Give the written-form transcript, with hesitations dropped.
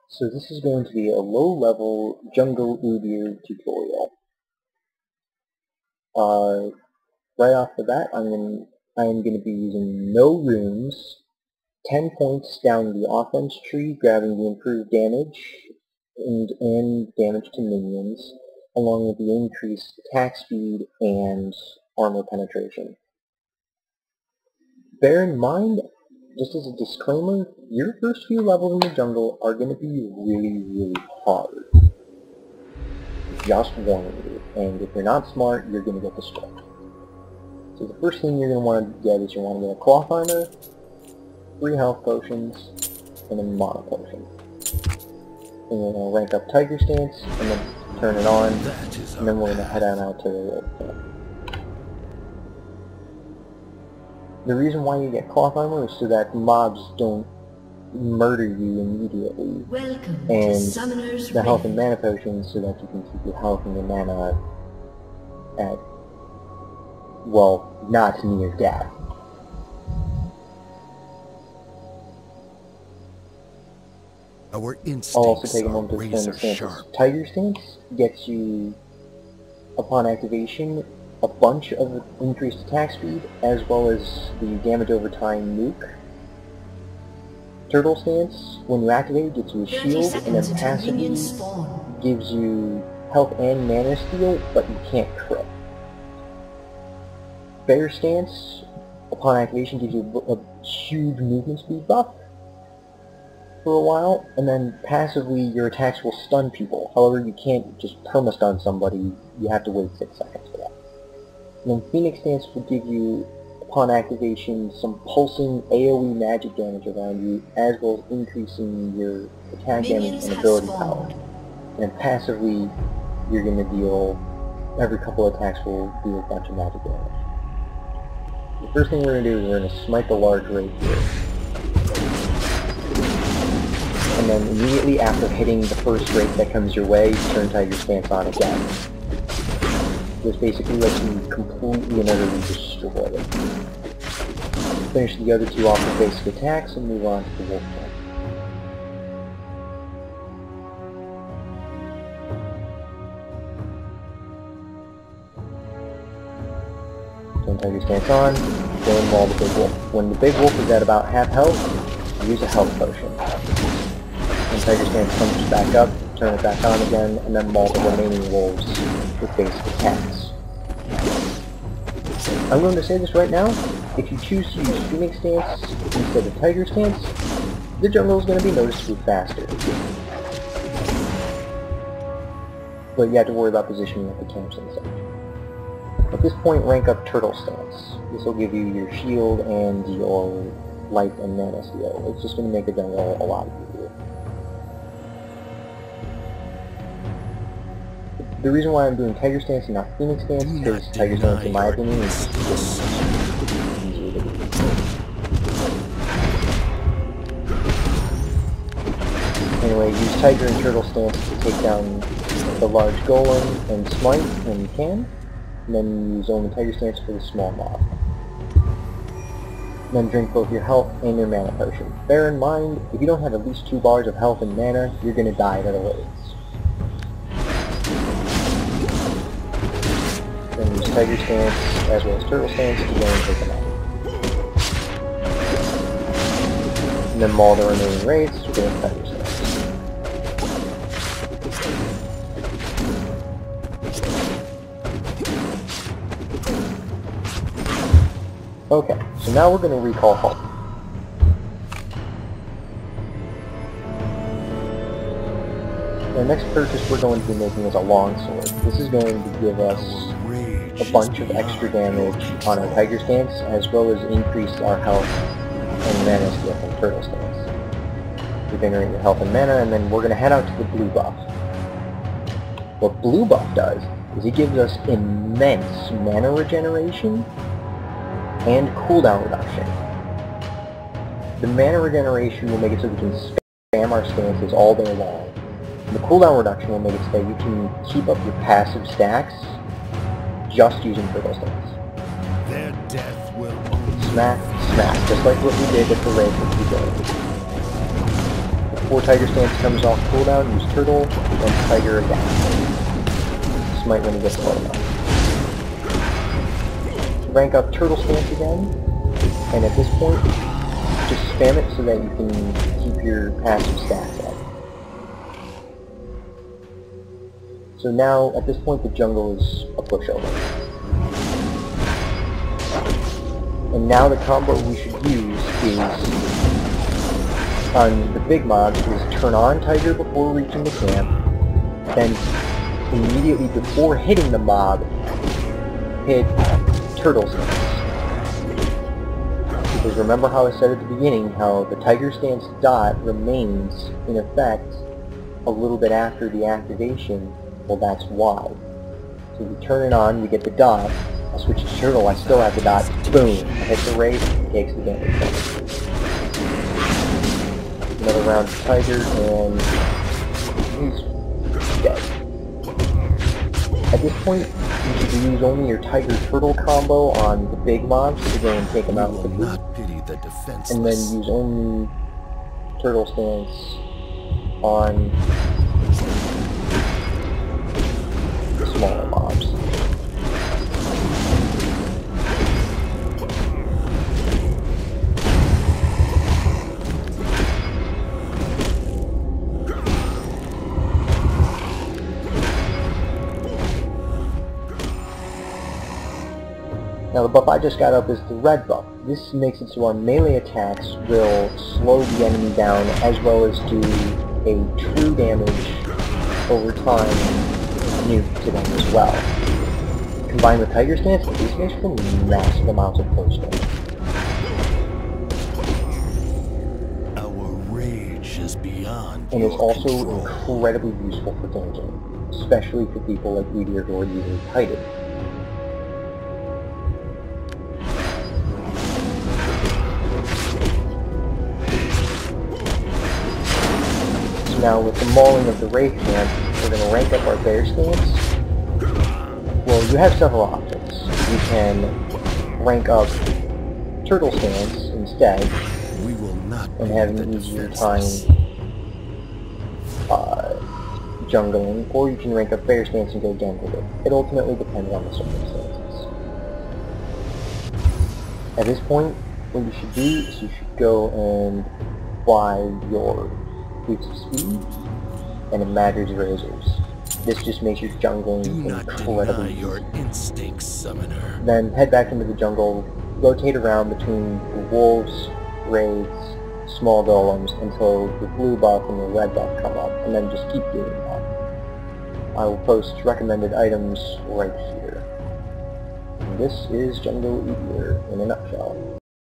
So this is going to be a low-level jungle Udyr tutorial. Right off the bat, I am going to be using no runes, 10 points down the offense tree, grabbing the improved damage and damage to minions, along with the increased attack speed and armor penetration. Bear in mind, just as a disclaimer, your first few levels in the jungle are going to be really hard. Just warning you, and if you're not smart, you're going to get destroyed. So the first thing you're going to want to get is you want to get a cloth armor, 3 health potions, and a mana potion. And you're going to rank up Tiger Stance, and then turn it on, and then we're going to head on out to the road camp. The reason why you get cloth armor is so that mobs don't murder you immediately. Welcome and to Summoner's the health and mana potions so that you can keep your health and your mana at, well, not near death. Our instincts I'll also take a are moment to explain razor the stances. sharp. Tiger Stance gets you, upon activation, a bunch of increased attack speed, as well as the damage over time nuke. Turtle Stance, when you activate it, gets you a shield, and then passively gives you health and mana steal, but you can't crit. Bear Stance, upon activation, gives you a huge movement speed buff for a while, and then passively your attacks will stun people. However, you can't just perma-stun somebody, you have to wait 6 seconds for that. And then Phoenix Stance will give you, upon activation, some pulsing AoE magic damage around you, as well as increasing your attack damage and ability power. And then passively, you're going to deal, every couple of attacks will deal a bunch of magic damage. The first thing we're going to do is we're going to smite the large raid here. And then immediately after hitting the first raid that comes your way, turn Tiger Stance on again. This basically lets you completely and utterly destroy it. Finish the other 2 off with basic attacks and move on to the wolf camp. Turn Tiger Stance on, go and maul the big wolf. When the big wolf is at about half health, use a health potion. When Tiger Stance comes back up, turn it back on again, and then maul the remaining wolves with basic attacks. I'm going to say this right now, if you choose to use Phoenix Stance instead of Tiger Stance, the jungle is going to be noticeably faster. But you have to worry about positioning at the camps and such. At this point, rank up Turtle Stance. This will give you your shield and your life and mana steal. It's just going to make the jungle a lot easier. The reason why I'm doing Tiger Stance and not Phoenix Stance is because Tiger Stance, in my opinion, is just easier to do. Anyway, use Tiger and Turtle Stance to take down the large golem and smite when you can, and then use only Tiger Stance for the small mob. And then drink both your health and your mana potion. Bear in mind, if you don't have at least 2 bars of health and mana, you're going to die to the raids. Then use Tiger Stance as well as Turtle Stance to go and take them out. And then maul the remaining raids with Tiger Stance. Okay, so now we're going to recall home. The next purchase we're going to be making is a longsword. This is going to give us a bunch of extra damage on our Tiger Stance, as well as increase our health and mana steal from Turtle Stance. Regenerate your health and mana, and then we're going to head out to the blue buff. What blue buff does is it gives us immense mana regeneration and cooldown reduction. The mana regeneration will make it so we can spam our stances all day long. The cooldown reduction will make it so that you can keep up your passive stacks just using Turtle Stance. Their death will Smack, smack, just like what we did at the raid for 2 days. Before Tiger Stance comes off cooldown, use Turtle, then Tiger again. Smite when he gets low enough. Rank up Turtle Stance again, and at this point, just spam it so that you can keep your passive stats up. So now, at this point, the jungle is a pushover. And now the combo we should use is, on the big mobs, is turn on Tiger before reaching the camp, then immediately before hitting the mob, hit Turtle Stance. Because remember how I said at the beginning, how the Tiger Stance dot remains in effect a little bit after the activation. Well, that's why. So we turn it on, we get the dot, I switch to Turtle, I still have the dot, boom, I hit the raid, takes the damage. Another round of Tiger, and he's dead. At this point, you should use only your Tiger Turtle combo on the big mobs to go and take them out with the boot, and then use only Turtle Stance on smaller mobs. Now the buff I just got up is the red buff. This makes it so our melee attacks will slow the enemy down as well as do a true damage over time nuke to them as well. Combined with Tiger Stance, this makes for massive amounts of burst damage. Our rage is beyond and is also control. incredibly useful for tanking, especially for people like Udyr who are using Titan. So now with the mauling of the Wraith Camp, we're going to rank up our Bear Stance. Well, you have several options. You can rank up Turtle Stance instead, We will not and be have an the easier time defenseless. jungling, or you can rank up Bear Stance and go again with it. It ultimately depends on the circumstances. At this point, what you should do is you should go and buy your Boots of Speed and a Madder's Razors. This just makes your jungling Do not deny incredibly your easy. instincts, summoner. Then head back into the jungle, rotate around between the wolves, raids, small golems until the blue buff and the red buff come up, and then just keep doing that. I will post recommended items right here. And this is Jungle Udyr in a nutshell.